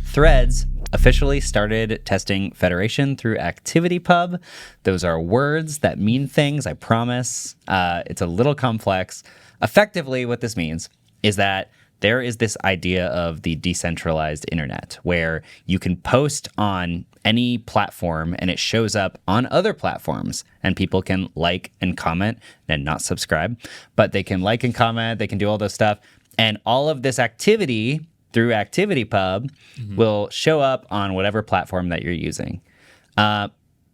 Threads officially started testing federation through ActivityPub. Those are words that mean things, I promise. It's a little complex. Effectively, what this means is that there is this idea of the decentralized internet where you can post on any platform and it shows up on other platforms and people can like and comment and not subscribe, but they can like and comment, they can do all those stuff. And all of this activity through ActivityPub will show up on whatever platform that you're using.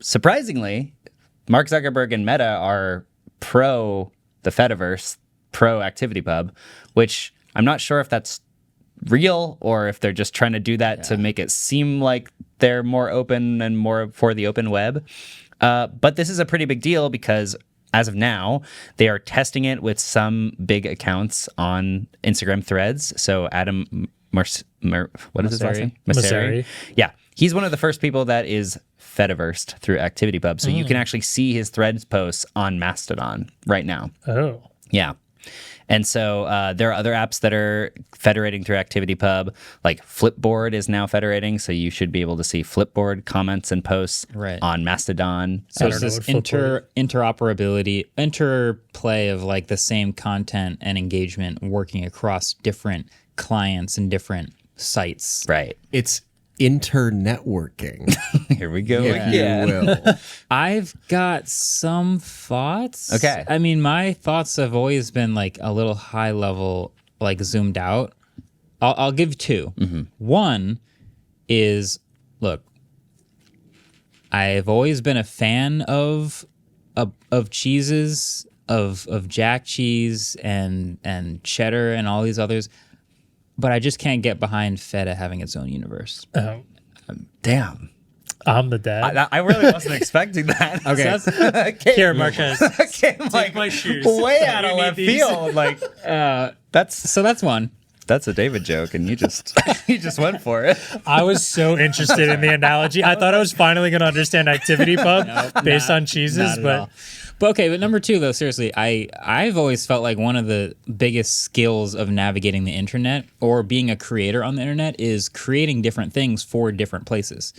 Surprisingly, Mark Zuckerberg and Meta are pro the Fediverse, pro ActivityPub, which I'm not sure if that's real or if they're just trying to do that to make it seem like they're more open and more for the open web. But this is a pretty big deal because as of now, they are testing it with some big accounts on Instagram Threads. So Adam what is his last name? Mosseri. Yeah. He's one of the first people that is Fediversed through ActivityPub. So you can actually see his Threads posts on Mastodon right now. Oh. Yeah. And so there are other apps that are federating through ActivityPub, like Flipboard is now federating, so you should be able to see Flipboard comments and posts on Mastodon. So there's this interoperability, interplay of like the same content and engagement working across different clients and different sites. Right. It's internetworking. Here we go again. You will. I've got some thoughts. Okay. I mean, my thoughts have always been like a little high level, like zoomed out. I'll give two. One is, look, I've always been a fan of cheeses, of Jack cheese and cheddar and all these others. But I just can't get behind Feta having its own universe. Damn. I'm the dad. I really wasn't expecting that. Okay. So here, Marques. Take like my shoes. Way out of left field. Like that's one. That's a David joke, and you just went for it. I was so interested in the analogy. I thought I was finally going to understand ActivityPub based on cheeses, but But number two, though, seriously, I've always felt like one of the biggest skills of navigating the internet or being a creator on the internet is creating different things for different places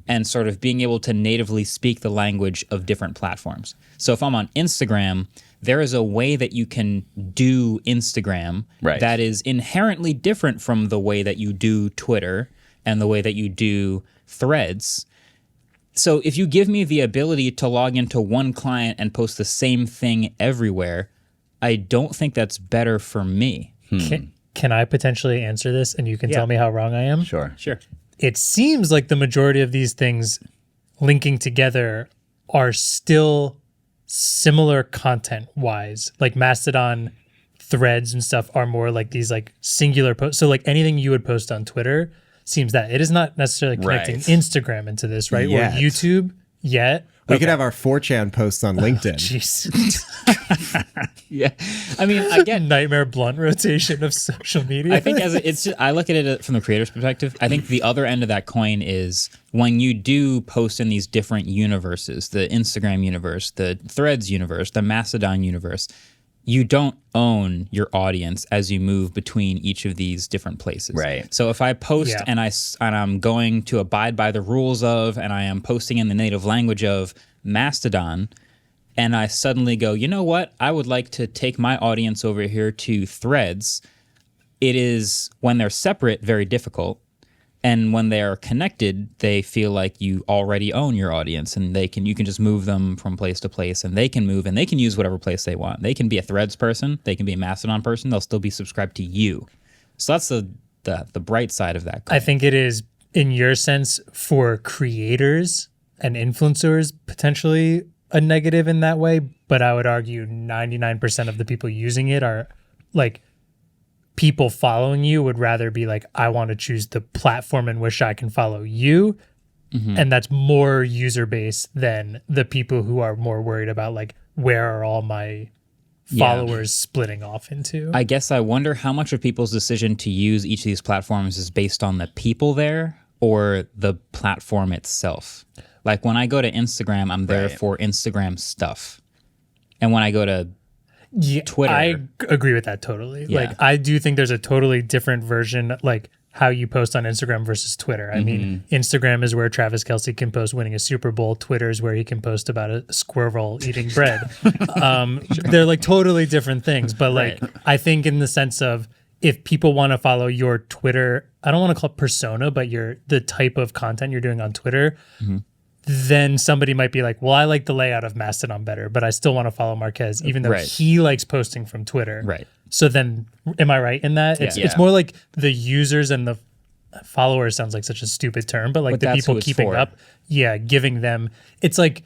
and sort of being able to natively speak the language of different platforms. So if I'm on Instagram, there is a way that you can do Instagram that is inherently different from the way that you do Twitter and the way that you do Threads. So if you give me the ability to log into one client and post the same thing everywhere, I don't think that's better for me. Can I potentially answer this and you can tell me how wrong I am? Sure. It seems like the majority of these things linking together are still similar content-wise. Like Mastodon threads and stuff are more like these like singular posts. So like anything you would post on Twitter seems that it is not necessarily connecting Instagram into this, right? Yet. Or YouTube yet. We could have our 4chan posts on LinkedIn. Jeez. Yeah. I mean, I get nightmare blunt rotation of social media. I think I look at it from the creator's perspective. I think the other end of that coin is when you do post in these different universes, the Instagram universe, the Threads universe, the Mastodon universe, you don't own your audience as you move between each of these different places. Right. So if I post and I'm going to abide by the rules of, and I am posting in the native language of Mastodon, and I suddenly go, you know what? I would like to take my audience over here to Threads. It is, when they're separate, very difficult. And when they are connected, they feel like you already own your audience, and you can just move them from place to place, and they can move and they can use whatever place they want. They can be a Threads person, they can be a Mastodon person, they'll still be subscribed to you. So that's the bright side of that coin. I think it is, in your sense, for creators and influencers, potentially a negative in that way, but I would argue 99% of the people using it are like, people following you would rather be like, I want to choose the platform in which I can follow you. And that's more user base than the people who are more worried about like, where are all my followers splitting off into? I guess I wonder how much of people's decision to use each of these platforms is based on the people there or the platform itself. Like when I go to Instagram, I'm there for Instagram stuff. And when I go to Twitter, I agree with that totally. Yeah. Like I do think there's a totally different version. Like how you post on Instagram versus Twitter. I mean, Instagram is where Travis Kelce can post winning a Super Bowl. Twitter is where he can post about a squirrel eating bread. They're like totally different things. But like, I think in the sense of if people want to follow your Twitter, I don't want to call it persona, but the type of content you're doing on Twitter, then somebody might be like, well, I like the layout of Mastodon better, but I still want to follow Marques, even though he likes posting from Twitter. Right. So then, am I right in that? It's more like the users and the followers sounds like such a stupid term, but like But the that's people who it's keeping for. up, giving them. It's like,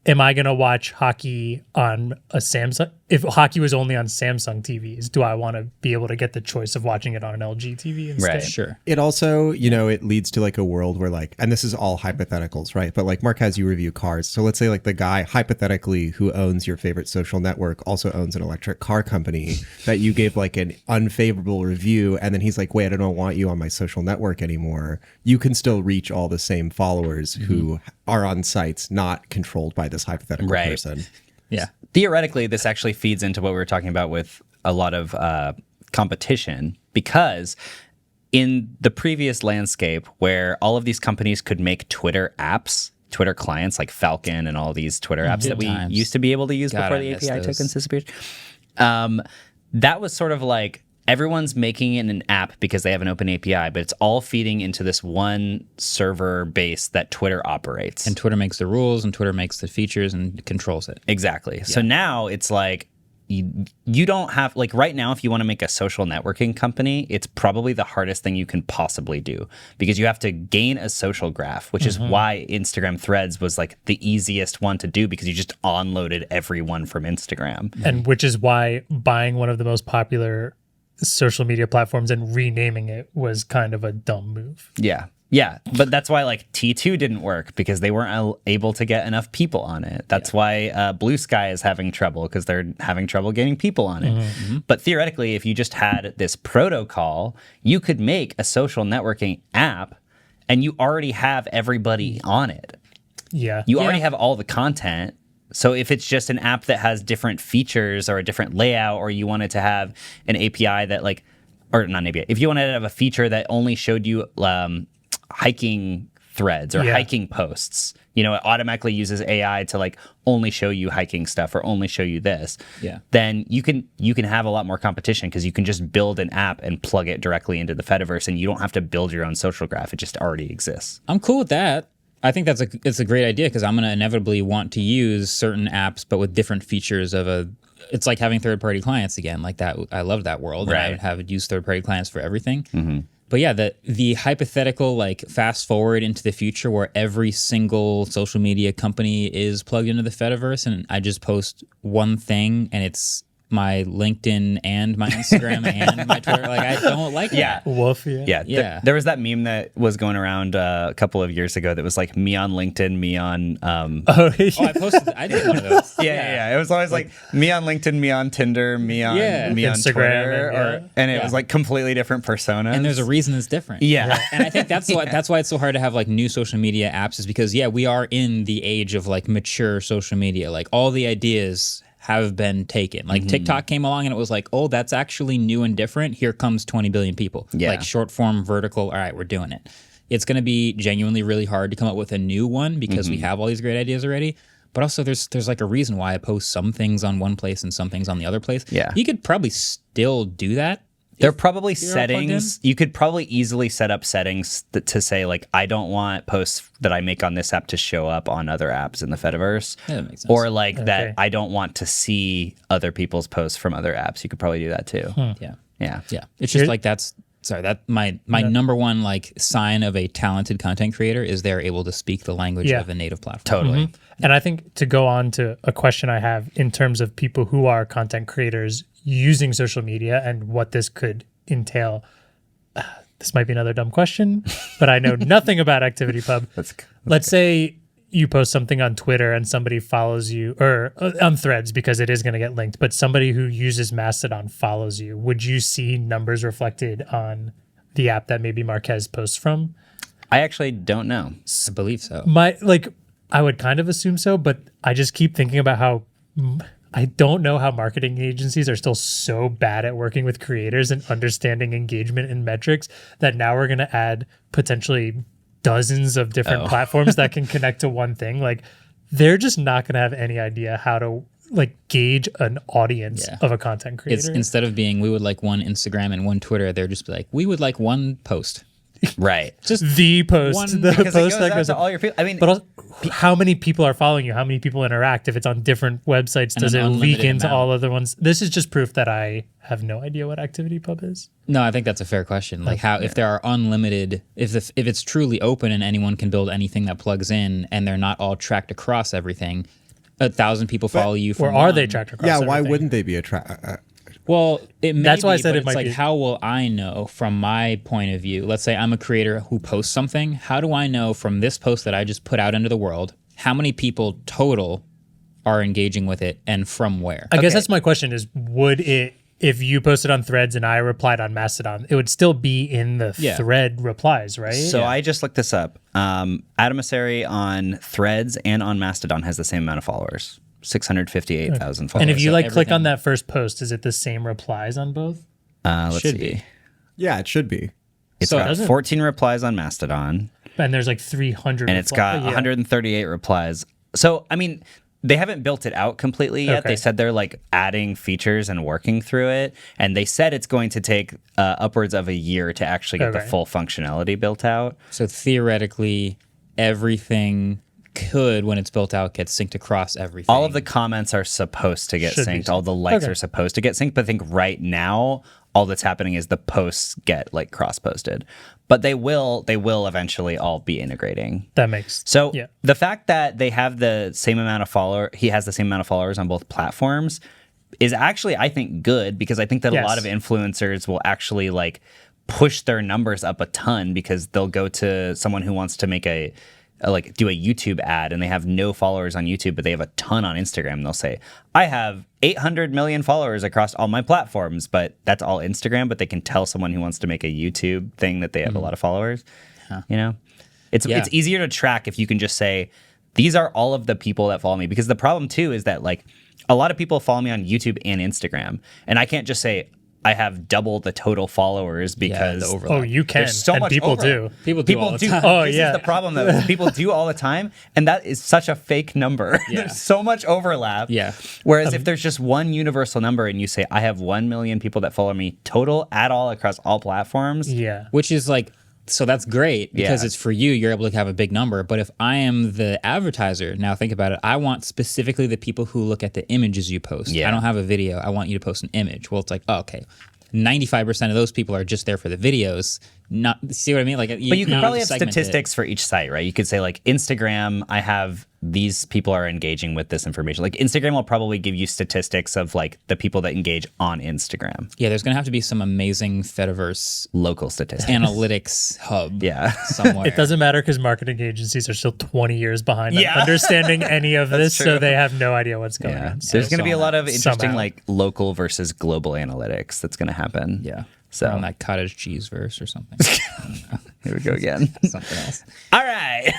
am I going to watch hockey on a Samsung? If hockey was only on Samsung TVs, do I want to be able to get the choice of watching it on an LG TV instead? Right. Sure. It also, it leads to like a world where like, and this is all hypotheticals, right? But like Marques, you review cars. So let's say like the guy hypothetically who owns your favorite social network also owns an electric car company that you gave like an unfavorable review. And then he's like, wait, I don't want you on my social network anymore. You can still reach all the same followers who are on sites not controlled by this hypothetical person. Yeah. Theoretically, this actually feeds into what we were talking about with a lot of competition, because in the previous landscape where all of these companies could make Twitter apps, Twitter clients like Falcon and all these Twitter apps that we used to be able to use God, before I the miss API those. tokens disappeared, that was sort of like everyone's making it an app because they have an open API, but it's all feeding into this one server base that Twitter operates. And Twitter makes the rules and Twitter makes the features and controls it. Exactly. So now it's like you don't have, like right now, if you want to make a social networking company, it's probably the hardest thing you can possibly do because you have to gain a social graph, which is why Instagram Threads was like the easiest one to do because you just onloaded everyone from Instagram. And which is why buying one of the most popular social media platforms and renaming it was kind of a dumb move. Yeah. Yeah. But that's why like T2 didn't work because they weren't able to get enough people on it. That's why Blue Sky is having trouble because they're having trouble getting people on it. But theoretically, if you just had this protocol, you could make a social networking app and you already have everybody on it. Yeah. You already have all the content. So if it's just an app that has different features or a different layout, or you wanted to have an API that like, or not an API, if you wanted to have a feature that only showed you hiking threads or hiking posts, it automatically uses AI to like only show you hiking stuff or only show you this. Yeah. Then you can have a lot more competition because you can just build an app and plug it directly into the Fediverse, and you don't have to build your own social graph. It just already exists. I'm cool with that. I think it's a great idea because I'm going to inevitably want to use certain apps, but with different features it's like having third-party clients again, like that. I love that world. Right. And I would have used third-party clients for everything. But yeah, the hypothetical like fast forward into the future where every single social media company is plugged into the Fediverse and I just post one thing and it's my LinkedIn and my Instagram and my Twitter. Like I don't like that. Woof, Yeah. There was that meme that was going around a couple of years ago that was like me on LinkedIn, me on. Oh, I did one of those. Yeah. It was always like me on LinkedIn, me on Tinder, me on Instagram, Twitter, and it was like completely different personas. And there's a reason it's different. Yeah. And I think that's why it's so hard to have like new social media apps is because we are in the age of like mature social media. Like all the ideas have been taken. Like TikTok came along and it was like, oh, that's actually new and different. Here comes 20 billion people. Yeah. Like short form, vertical. All right, we're doing it. It's going to be genuinely really hard to come up with a new one because we have all these great ideas already. But also there's like a reason why I post some things on one place and some things on the other place. Yeah. You could probably still do that. There are probably you're all plugged settings. You could probably easily set up settings to say, like, I don't want posts that I make on this app to show up on other apps in the Fediverse. Yeah, that makes sense. Or, like, that I don't want to see other people's posts from other apps. You could probably do that, too. Yeah. Yeah. Yeah. It's just like that my number one like sign of a talented content creator is they're able to speak the language of a native platform. Totally. And I think to go on to a question I have in terms of people who are content creators using social media and what this could entail. This might be another dumb question, but I know nothing about ActivityPub. Let's say you post something on Twitter and somebody follows you, or on Threads because it is going to get linked, but somebody who uses Mastodon follows you. Would you see numbers reflected on the app that maybe Marques posts from? I actually don't know. I believe so. I would kind of assume so, but I just keep thinking about how I don't know how marketing agencies are still so bad at working with creators and understanding engagement and metrics that now we're going to add potentially dozens of different platforms that can connect to one thing. Like, they're just not going to have any idea how to like gauge an audience of a content creator. It's, instead of being we would like one Instagram and one Twitter, they're just be like we would like one post. Right. Just the post, the Because post it that goes goes out to all your people. I mean, But also, how many people are following you? How many people interact? If it's on different websites, does an it leak unlimited into amount. all other ones? This is just proof that I have no idea what ActivityPub is. No, I think that's a fair question. Like how if there are unlimited, if it's truly open and anyone can build anything that plugs in, and they're not all tracked across everything, 1,000 people follow you. Or are they tracked across Yeah, why everything? wouldn't they be Well, it may That's why I be, said but it might it's like be. how will I know from my point of view? Let's say I'm a creator who posts something. How do I know from this post that I just put out into the world how many people total are engaging with it and from where? I guess that's my question is, would it, if you posted on Threads and I replied on Mastodon, it would still be in the thread replies, right? so I just looked this up. Adversary on Threads and on Mastodon has the same amount of followers. 658,000 followers. And if you So like click on everything- that first post, is it the same replies on both? let's should see. be. Yeah, it should be. It's So it got doesn't- 14 replies on Mastodon, And there's like 300. and it's got 138 replies. So, I mean, they haven't built it out completely yet. Okay. They said they're like adding features and working through it. And they said it's going to take upwards of a year to actually get the Okay. full functionality built out. So theoretically, everything could, when it's built out, get synced across everything. All of the comments are supposed to get Should be synced. All the likes Okay. are supposed to get synced. But I think right now, all that's happening is the posts get like cross-posted. But they will eventually all be integrating. That makes So yeah. the fact that they have the same amount of he has the same amount of followers on both platforms is actually, I think, good, because I think that a lot of Yes. influencers will actually like push their numbers up a ton, because they'll go to someone who wants to make do a YouTube ad, and they have no followers on YouTube, but they have a ton on Instagram. And they'll say, I have 800 million followers across all my platforms, but that's all Instagram. But they can tell someone who wants to make a YouTube thing that they have a lot of followers. You know, it's easier to track if you can just say, these are all of the people that follow me. Because the problem too is that like a lot of people follow me on YouTube and Instagram, and I can't just say I have double the total followers because the overlap. Oh, you can. there's so and much people overlap. do. People do all the time. Oh, This yeah. is the problem though. Is people do all the time, and that is such a fake number. Yeah. There's so much overlap. Yeah. Whereas if there's just one universal number and you say I have 1 million people that follow me total at all across all platforms. Yeah. Which is like, so that's great because Yeah. it's for you. You're able to have a big number. But if I am the advertiser, now think about it. I want specifically the people who look at the images you post. Yeah. I don't have a video. I want you to post an image. Well, it's like, oh, okay. 95% of those people are just there for the videos. Not see what I mean? Like, But you could need probably to have segment it. statistics for each site, right? You could say like Instagram, I have these people are engaging with this information. Like Instagram will probably give you statistics of like the people that engage on Instagram, Yeah, there's gonna have to be some amazing Fediverse local statistics. analytics hub. Yeah. somewhere. It doesn't matter because marketing agencies are still 20 years behind on Yeah. understanding any of this, true. so they have no idea what's going Yeah. on. There's going to be a lot of interesting Somehow. like local versus global analytics that's going to happen. Yeah. So on that cottage cheese verse or something. here we go again. Something else. All right.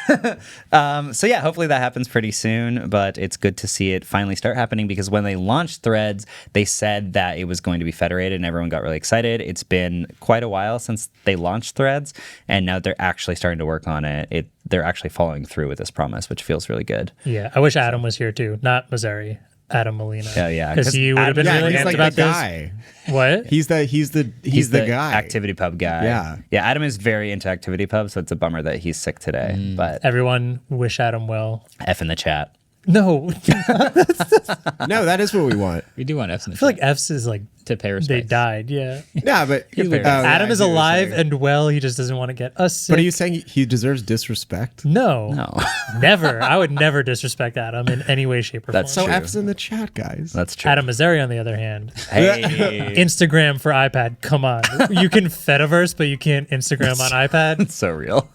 So yeah, hopefully that happens pretty soon, but it's good to see it finally start happening, because when they launched Threads, they said that it was going to be federated and everyone got really excited. It's been quite a while since they launched Threads, and now they're actually starting to work on it. They're actually following through with this promise, which feels really good. Yeah, I wish Adam was here too, not Missouri. Adam Molina. Oh, yeah, because 'cause he would have been Yeah, really he's amped like about the this. guy. What? He's the guy. ActivityPub guy. Yeah. Yeah, Adam is very into ActivityPub, so it's a bummer that he's sick today. But Everyone wish Adam well. F in the chat. No, I No, that is what we want. We do want F's in the feel chat like F's is like to pay they respect. died. Yeah, Yeah, but Adam is alive and well. He just doesn't want to get us sick. But are you saying he deserves disrespect? No, No, never. I would never disrespect Adam in any way, shape, or That's form. So True. F's in the chat, guys. that's true. Adam Missouri, on the other hand, Hey, Instagram for iPad. Come on, you can Fediverse, but you can't Instagram on iPad. it's so real.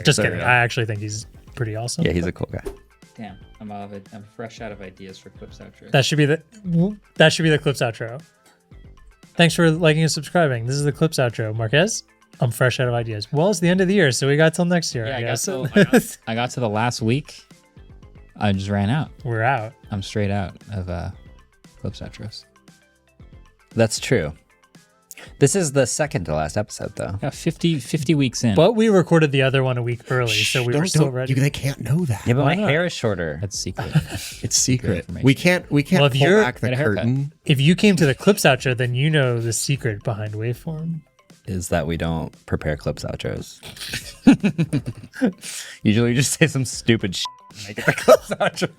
Just so kidding. real. I actually think he's pretty awesome. Yeah, he's a cool guy. Damn, I'm fresh out of ideas for clips outro. That should be the clips outro. Thanks for liking and subscribing. This is the clips outro. Marques, I'm fresh out of ideas. Well, it's the end of the year, so we got till next year. Yeah, I guess. I got to the last week. I just ran out. We're out. I'm straight out of clips outros. That's true. This is the second to last episode, though. Yeah, 50 weeks in. But we recorded the other one a week early, so we were still ready. They can't know that. Yeah, but my not? hair is shorter. That's secret. It's secret. information. We can't Well, if pull you're- back the Get a haircut. curtain. If you came to the clips outro, then you know the secret behind Waveform. Is that we don't prepare clips outros. Usually you just say some stupid shit and make it the clips outro.